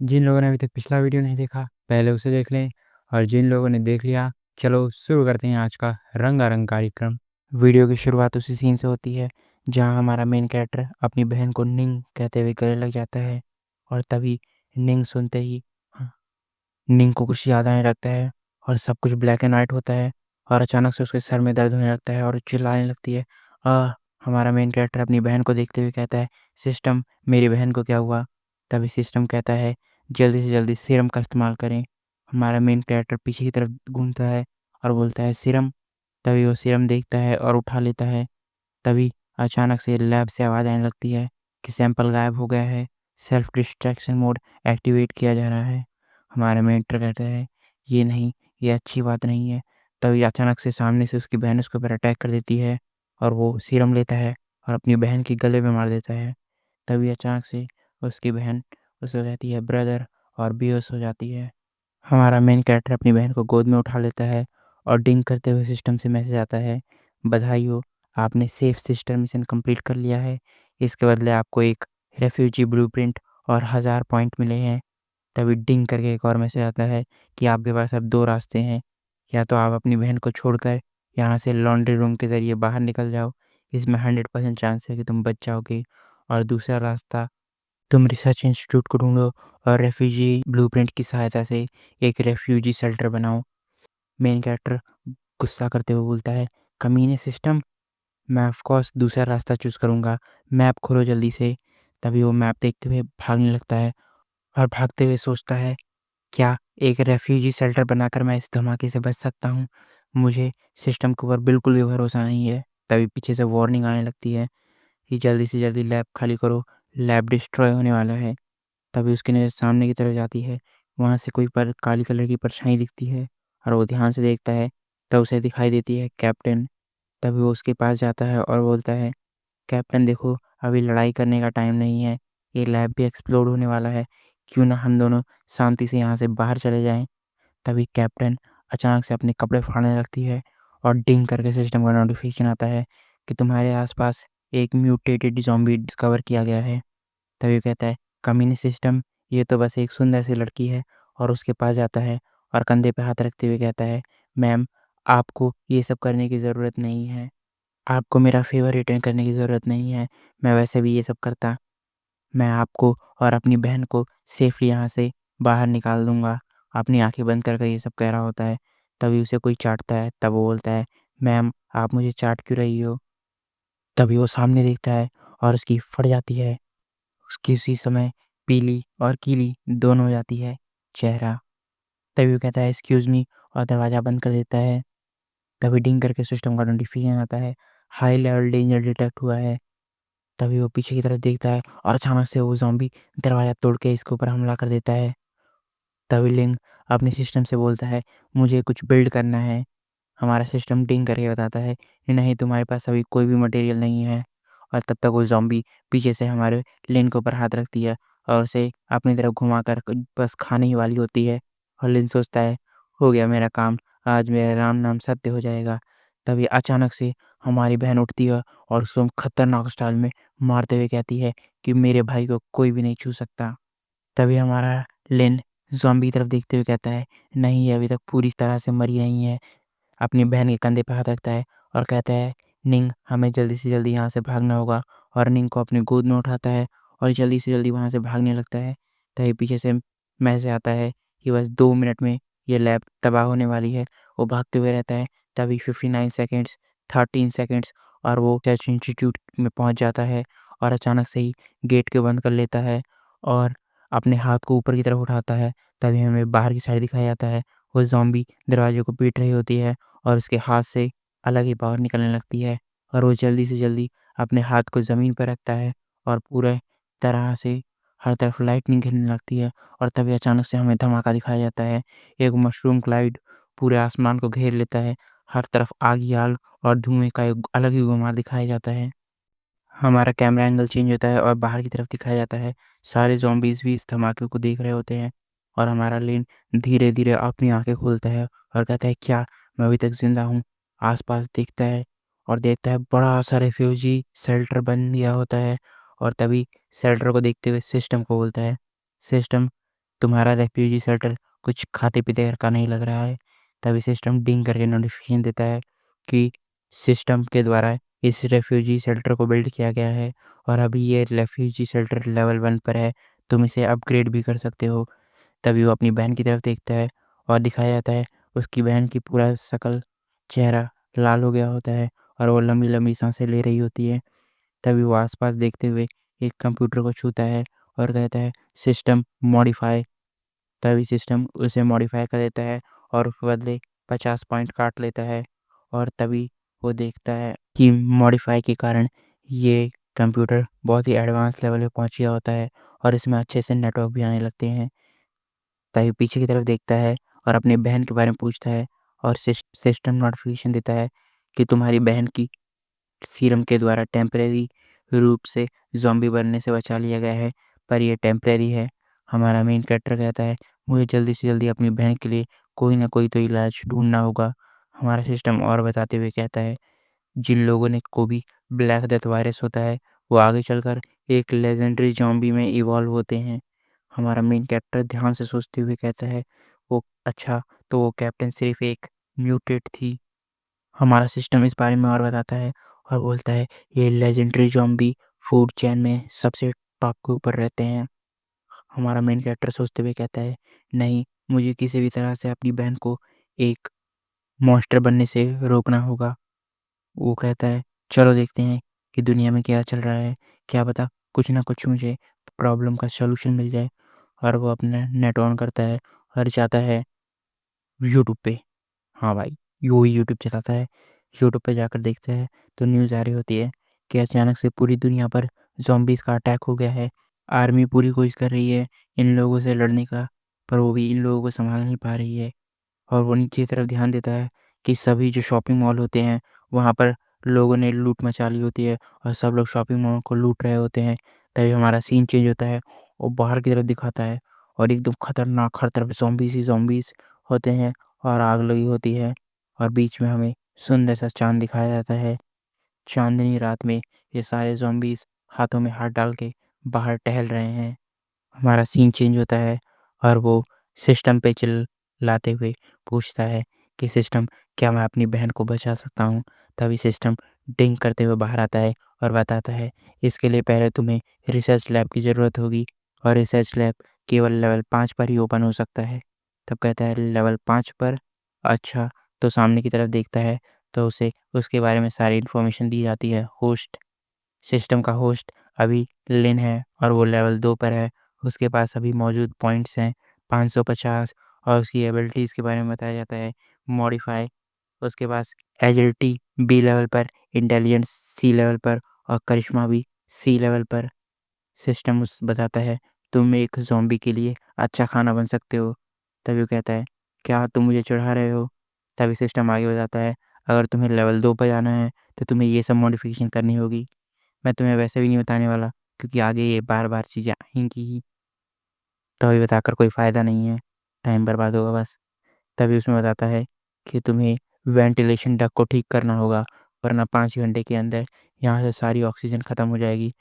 जिन लोगों ने अभी तक पिछला वीडियो नहीं देखा, पहले उसे देख लें और जिन लोगों ने देख लिया, चलो शुरू करते हैं आज का रंगारंग कार्यक्रम। वीडियो की शुरुआत उसी सीन से होती है जहां हमारा मेन कैरेक्टर अपनी बहन को निंग कहते हुए गले लग जाता है और तभी निंग सुनते ही हाँ, निंग को कुछ याद आने लगता है और सब कुछ ब्लैक एंड वाइट होता है और अचानक से उसके सर में दर्द होने लगता है और चिल्लाने लगती है। आ हमारा मेन कैरेक्टर अपनी बहन को देखते हुए कहता है, सिस्टम मेरी बहन को क्या हुआ? तभी सिस्टम कहता है, जल्दी से जल्दी सीरम का इस्तेमाल करें। हमारा मेन कैरेक्टर पीछे की तरफ घूमता है और बोलता है, सीरम। तभी वो सीरम देखता है और उठा लेता है। तभी अचानक से लैब से आवाज़ आने लगती है कि सैंपल गायब हो गया है, सेल्फ डिस्ट्रैक्शन मोड एक्टिवेट किया जा रहा है। हमारा मेंटर कहता है, ये नहीं, ये अच्छी बात नहीं है। तभी अचानक से सामने से उसकी बहन उसके ऊपर अटैक कर देती है और वो सीरम लेता है और अपनी बहन के गले में मार देता है। तभी अचानक से उसकी बहन उसे कहती है, ब्रदर, और बेहोश हो जाती है। हमारा मेन कैरेक्टर अपनी बहन को गोद में उठा लेता है और डिंग करते हुए सिस्टम से मैसेज आता है, बधाई हो, आपने सेफ सिस्टर मिशन कंप्लीट कर लिया है। इसके बदले आपको एक रेफ्यूजी ब्लूप्रिंट और 1000 पॉइंट मिले हैं। तभी डिंग करके एक और मैसेज आता है कि आपके पास अब दो रास्ते हैं, या तो आप अपनी बहन को छोड़कर यहाँ से लॉन्ड्री रूम के ज़रिए बाहर निकल जाओ, इसमें 100% चांस है कि तुम बच जाओगे, और दूसरा रास्ता, तुम रिसर्च इंस्टीट्यूट को ढूंढो और रेफ्यूजी ब्लूप्रिंट की सहायता से एक रेफ्यूजी शेल्टर बनाओ। मेन कैरेक्टर गुस्सा करते हुए बोलता है, कमीने सिस्टम, मैं ऑफ कोर्स दूसरा रास्ता चूज़ करूँगा, मैप खोलो जल्दी से। तभी वो मैप देखते हुए भागने लगता है और भागते हुए सोचता है, क्या एक रेफ्यूजी शेल्टर बनाकर मैं इस धमाके से बच सकता हूँ? मुझे सिस्टम के ऊपर बिल्कुल भी भरोसा नहीं है। तभी पीछे से वार्निंग आने लगती है कि जल्दी से जल्दी लैब खाली करो, लैब डिस्ट्रॉय होने वाला है। तभी उसकी नज़र सामने की तरफ जाती है, वहाँ से कोई पर काली कलर की परछाई दिखती है और वो ध्यान से देखता है, तब उसे दिखाई देती है कैप्टन। तभी वो उसके पास जाता है और बोलता है, कैप्टन देखो, अभी लड़ाई करने का टाइम नहीं है, ये लैब भी एक्सप्लोड होने वाला है, क्यों ना हम दोनों शांति से यहाँ से बाहर चले जाएं। तभी कैप्टन अचानक से अपने कपड़े फाड़ने लगती है और डिंग करके सिस्टम का नोटिफिकेशन आता है कि तुम्हारे आसपास एक म्यूटेटेड ज़ॉम्बी डिस्कवर किया गया है। तभी वो कहता है, कम्युनिस्ट सिस्टम, ये तो बस एक सुंदर सी लड़की है, और उसके पास जाता है और कंधे पे हाथ रखते हुए कहता है, मैम, आपको ये सब करने की ज़रूरत नहीं है, आपको मेरा फेवर रिटर्न करने की ज़रूरत नहीं है, मैं वैसे भी ये सब करता, मैं आपको और अपनी बहन को सेफली यहाँ से बाहर निकाल दूंगा। अपनी आंखें बंद कर ये सब कह रहा होता है। तभी उसे कोई चाटता है, तब वो बोलता है, मैम, आप मुझे चाट क्यों रही हो? तभी वो सामने देखता है और उसकी फट जाती है, उसकी उसी समय पीली और गीली दोनों हो जाती है चेहरा। तभी वो कहता है, एक्सक्यूज़ मी, और दरवाज़ा बंद कर देता है। तभी डिंग करके सिस्टम का नोटिफिकेशन आता है, हाई लेवल डेंजर डिटेक्ट हुआ है। तभी वो पीछे की तरफ देखता है और अचानक से वो ज़ॉम्बी दरवाज़ा तोड़ के इसके ऊपर हमला कर देता है। तभी लिंग अपने सिस्टम से बोलता है, मुझे कुछ बिल्ड करना है। हमारा सिस्टम डिंग करके बताता है, नहीं, तुम्हारे पास अभी कोई भी मटेरियल नहीं है। और तब तक वो ज़ॉम्बी पीछे से हमारे लिन के ऊपर हाथ रखती है और उसे अपनी तरफ घुमाकर बस खाने ही वाली होती है। और लिन सोचता है, हो गया मेरा काम, आज मेरा राम नाम सत्य हो जाएगा। तभी अचानक से हमारी बहन उठती है और उसको खतरनाक स्टाइल में मारते हुए कहती है कि मेरे भाई को कोई भी नहीं छू सकता। तभी हमारा लिन ज़ॉम्बी की तरफ देखते हुए कहता है, नहीं, ये अभी तक पूरी तरह से मरी नहीं है। अपनी बहन के कंधे पे हाथ रखता है और कहता है, निंग, हमें जल्दी से जल्दी यहाँ से भागना होगा। और निंग को अपनी गोद में उठाता है और जल्दी से जल्दी वहाँ से भागने लगता है। तभी पीछे से मैसेज आता है कि बस 2 मिनट में ये लैब तबाह होने वाली है। वो भागते हुए रहता है। तभी 59 सेकेंड्स, 13 सेकेंड्स, और वो टेस्ट इंस्टीट्यूट में पहुँच जाता है और अचानक से ही गेट को बंद कर लेता है और अपने हाथ को ऊपर की तरफ उठाता है। तभी हमें बाहर की साइड दिखाया जाता है, वो ज़ॉम्बी दरवाजे को पीट रही होती है और उसके हाथ से अलग ही पावर निकलने लगती है और वो जल्दी से जल्दी अपने हाथ को ज़मीन पर रखता है और पूरे तरह से हर तरफ लाइटनिंग गिरने लगती है। और तभी अचानक से हमें धमाका दिखाया जाता है, एक मशरूम क्लाउड पूरे आसमान को घेर लेता है, हर तरफ आग ही आग और धुएं का एक अलग ही गुमार दिखाया जाता है। हमारा कैमरा एंगल चेंज होता है और बाहर की तरफ दिखाया जाता है, सारे ज़ॉम्बीज़ भी इस धमाके को देख रहे होते हैं। और हमारा लिन धीरे-धीरे अपनी आँखें खोलता है और कहता है, क्या मैं अभी तक ज़िंदा हूँ? आस-पास देखता है और देखता है बड़ा-सा रेफ्यूजी शेल्टर बन गया होता है। और तभी शेल्टर को देखते हुए सिस्टम को बोलता है, सिस्टम, तुम्हारा रेफ्यूजी शेल्टर कुछ खाते पीते का नहीं लग रहा है। तभी सिस्टम डिंग करके नोटिफिकेशन देता है कि सिस्टम के द्वारा इस रेफ्यूजी शेल्टर को बिल्ड किया गया है और अभी ये रेफ्यूजी शेल्टर लेवल 1 पर है, तुम इसे अपग्रेड भी कर सकते हो। तभी वो अपनी बहन की तरफ देखता है और दिखाया जाता है उसकी बहन की पूरा शकल चेहरा लाल हो गया होता है और वो लंबी लंबी सांसें ले रही होती है। तभी वो आसपास देखते हुए एक कंप्यूटर को छूता है और कहता है सिस्टम मॉडिफाई। तभी सिस्टम उसे मॉडिफाई कर देता है और उसके बदले 50 पॉइंट काट लेता है। और तभी वो देखता है कि मॉडिफाई के कारण ये कंप्यूटर बहुत ही एडवांस लेवल पे पहुंच गया होता है और इसमें अच्छे से नेटवर्क भी आने लगते हैं। तभी पीछे की तरफ देखता है और अपनी बहन के बारे में पूछता है और सिस्टम नोटिफिकेशन देता है कि तुम्हारी बहन की सीरम के द्वारा टेम्परेरी रूप से ज़ॉम्बी बनने से बचा लिया गया है, पर ये टेम्परेरी है। हमारा मेन कैरेक्टर कहता है मुझे जल्दी से जल्दी अपनी बहन के लिए कोई ना कोई तो इलाज ढूंढना होगा। हमारा सिस्टम और बताते हुए कहता है जिन लोगों ने को भी ब्लैक डेथ वायरस होता है वो आगे चलकर एक लेजेंडरी ज़ॉम्बी में इवॉल्व होते हैं। हमारा मेन कैरेक्टर ध्यान से सोचते हुए कहता है वो अच्छा, तो वो कैप्टन सिर्फ एक म्यूटेट थी। हमारा सिस्टम इस बारे में और बताता है और बोलता है ये लेजेंडरी ज़ॉम्बी फूड चेन में सबसे टॉप के ऊपर रहते हैं। हमारा मेन कैरेक्टर सोचते हुए कहता है नहीं, मुझे किसी भी तरह से अपनी बहन को एक मॉन्स्टर बनने से रोकना होगा। वो कहता है चलो देखते हैं कि दुनिया में क्या चल रहा है, क्या पता कुछ ना कुछ मुझे प्रॉब्लम का सॉल्यूशन मिल जाए। और वो अपना नेट ऑन करता है और जाता है यूट्यूब पे। हाँ भाई, वो ही यूट्यूब चलाता है। यूट्यूब पे जाकर देखता है तो न्यूज़ आ रही होती है कि अचानक से पूरी दुनिया पर ज़ॉम्बीज़ का अटैक हो गया है। आर्मी पूरी कोशिश कर रही है इन लोगों से लड़ने का, पर वो भी इन लोगों को संभाल नहीं पा रही है। और वो नीचे की तरफ ध्यान देता है कि सभी जो शॉपिंग मॉल होते हैं वहाँ पर लोगों ने लूट मचा ली होती है और सब लोग शॉपिंग मॉल को लूट रहे होते हैं। तभी हमारा सीन चेंज होता है और बाहर की तरफ दिखाता है और एकदम खतरनाक हर तरफ ज़ॉम्बीज़ ही ज़ॉम्बीज़ होते हैं और आग लगी होती है। और बीच में हमें सुंदर सा चाँद दिखाया जाता है। चाँदनी रात में ये सारे ज़ॉम्बीज़ हाथों में हाथ डाल के बाहर टहल रहे हैं। हमारा सीन चेंज होता है और वो सिस्टम पे चिल्लाते हुए पूछता है कि सिस्टम, क्या मैं अपनी बहन को बचा सकता हूँ? तभी सिस्टम डिंग करते हुए बाहर आता है और बताता है इसके लिए पहले तुम्हें रिसर्च लैब की ज़रूरत होगी और रिसर्च लैब केवल लेवल 5 पर ही ओपन हो सकता है। तब कहता है लेवल 5 पर? अच्छा। तो सामने की तरफ देखता है तो उसे उसके बारे में सारी इन्फॉर्मेशन दी जाती है। होस्ट, सिस्टम का होस्ट अभी लिन है और वो लेवल 2 पर है। उसके पास अभी मौजूद पॉइंट्स हैं 550 और उसकी एबिलिटीज़ के बारे में बताया जाता है मॉडिफाई। उसके पास एजिलिटी बी लेवल पर, इंटेलिजेंस सी लेवल पर और करिश्मा भी सी लेवल पर। सिस्टम उस बताता है तुम एक ज़ॉम्बी के लिए अच्छा खाना बन सकते हो। तभी वो कहता है क्या तुम मुझे चिढ़ा रहे हो? तभी सिस्टम आगे बताता है अगर तुम्हें लेवल 2 पर जाना है तो तुम्हें ये सब मॉडिफिकेशन करनी होगी। मैं तुम्हें वैसे भी नहीं बताने वाला क्योंकि आगे ये बार-बार चीज़ें आएँगी ही, तो अभी बताकर कोई फ़ायदा नहीं है, टाइम बर्बाद होगा बस। तभी उसमें बताता है कि तुम्हें वेंटिलेशन डक्ट को ठीक करना होगा वरना 5 घंटे के अंदर यहाँ से सारी ऑक्सीजन ख़त्म हो जाएगी।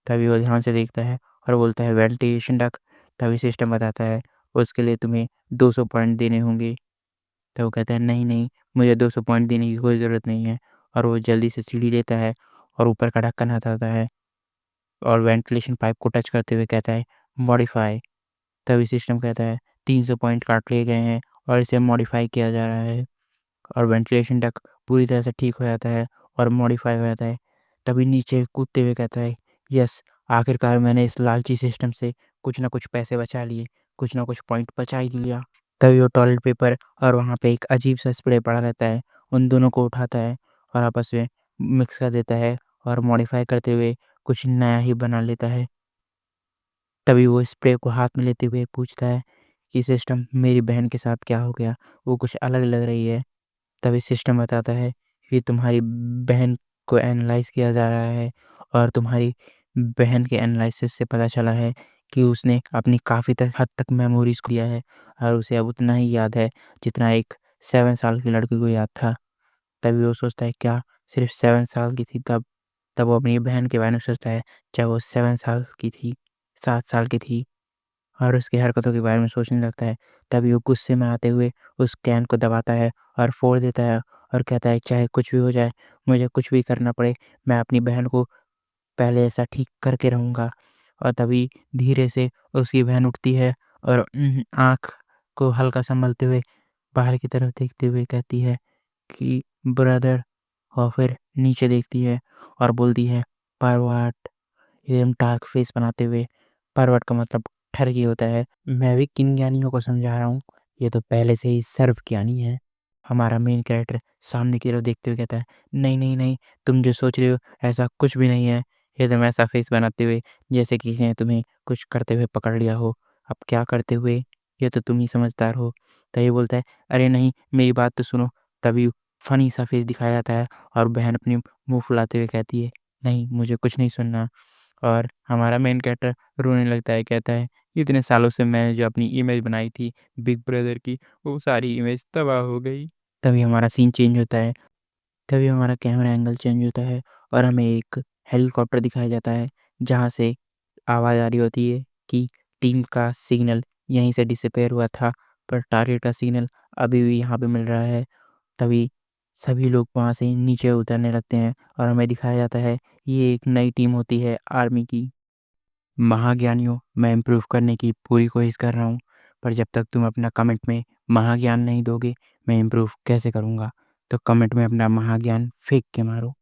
तभी वो ध्यान से देखता है और बोलता है वेंटिलेशन डक्ट। तभी सिस्टम बताता है उसके लिए तुम्हें 200 पॉइंट देने होंगे। तो वो कहता है नहीं, नहीं, मुझे 200 पॉइंट देने की कोई ज़रूरत नहीं है। और वो जल्दी से सीढ़ी लेता है और ऊपर का ढक्कन हटाता है और वेंटिलेशन पाइप को टच करते हुए कहता है मॉडिफाई। तभी सिस्टम कहता है 300 पॉइंट काट लिए गए हैं और इसे मॉडिफाई किया जा रहा है। और वेंटिलेशन डक्ट पूरी तरह से ठीक हो जाता है और मॉडिफाई हो जाता है। तभी नीचे कूदते हुए कहता है यस, आखिरकार मैंने इस लालची सिस्टम से कुछ ना कुछ पैसे बचा लिए, कुछ ना कुछ पॉइंट बचा ही लिया। तभी वो टॉयलेट पेपर और वहाँ पे एक अजीब सा स्प्रे पड़ा रहता है, उन दोनों को उठाता है और आपस में मिक्स कर देता है और मॉडिफाई करते हुए कुछ नया ही बना लेता है। तभी वो स्प्रे को हाथ में लेते हुए पूछता है कि सिस्टम, मेरी बहन के साथ क्या हो गया? वो कुछ अलग लग रही है। तभी सिस्टम बताता है कि तुम्हारी बहन को एनालाइज़ किया जा रहा है और तुम्हारी बहन के एनालिसिस से पता चला है कि उसने अपनी काफ़ी हद तक मेमोरीज़ को दिया है और उसे अब उतना ही याद है जितना एक 7 साल की लड़की को याद था। तभी वो सोचता है क्या सिर्फ़ 7 साल की थी तब? तब वो अपनी बहन के बारे में सोचता है जब वो 7 साल की थी, 7 साल की थी। और उसकी हरकतों के बारे में सोचने लगता है। तभी वो गुस्से में आते हुए उस कैन को दबाता है और फोड़ देता है और कहता है, चाहे कुछ भी हो जाए, मुझे कुछ भी करना पड़े, मैं अपनी बहन को पहले ऐसा ठीक करके रहूँगा। और तभी धीरे से उसकी बहन उठती है और आँख को हल्का संभलते हुए बाहर की तरफ देखते हुए कहती है कि ब्रदर, और फिर नीचे देखती है और बोलती है परवाट, एकदम डार्क फेस बनाते हुए। परवट का मतलब ठरकी होता है। मैं भी किन ज्ञानियों को समझा रहा हूँ, ये तो पहले से ही सर्व ज्ञानी है। हमारा मेन कैरेक्टर सामने की तरफ देखते हुए कहता है, नहीं नहीं नहीं, तुम जो सोच रहे हो ऐसा कुछ भी नहीं है। एकदम ऐसा फेस बनाते हुए जैसे किसी ने तुम्हें कुछ करते हुए पकड़ लिया हो। अब क्या करते हुए, ये तो तुम ही समझदार हो। तो ये बोलता है, अरे नहीं, मेरी बात तो सुनो। तभी फनी सा फेस दिखाया जाता है और बहन अपनी मुंह फुलाते हुए कहती है, नहीं मुझे कुछ नहीं सुनना। और हमारा मेन कैरेक्टर रोने लगता है, कहता है, इतने सालों से मैंने जो अपनी इमेज बनाई थी बिग ब्रदर की, वो सारी इमेज तबाह हो गई। तभी हमारा सीन चेंज होता है। तभी हमारा कैमरा एंगल चेंज होता है और हमें एक हेलीकॉप्टर दिखाया जाता है, जहाँ से आवाज़ आ रही होती है कि टीम का सिग्नल यहीं से डिसअपियर हुआ था, पर टारगेट का सिग्नल अभी भी यहाँ पे मिल रहा है। तभी सभी लोग वहाँ से नीचे उतरने लगते हैं और हमें दिखाया जाता है ये एक नई टीम होती है आर्मी की। महाज्ञानियों, मैं इम्प्रूव करने की पूरी कोशिश कर रहा हूँ, पर जब तक तुम अपना कमेंट में महाज्ञान नहीं दोगे, मैं इम्प्रूव कैसे करूँगा? तो कमेंट में अपना महाज्ञान फेंक के मारो।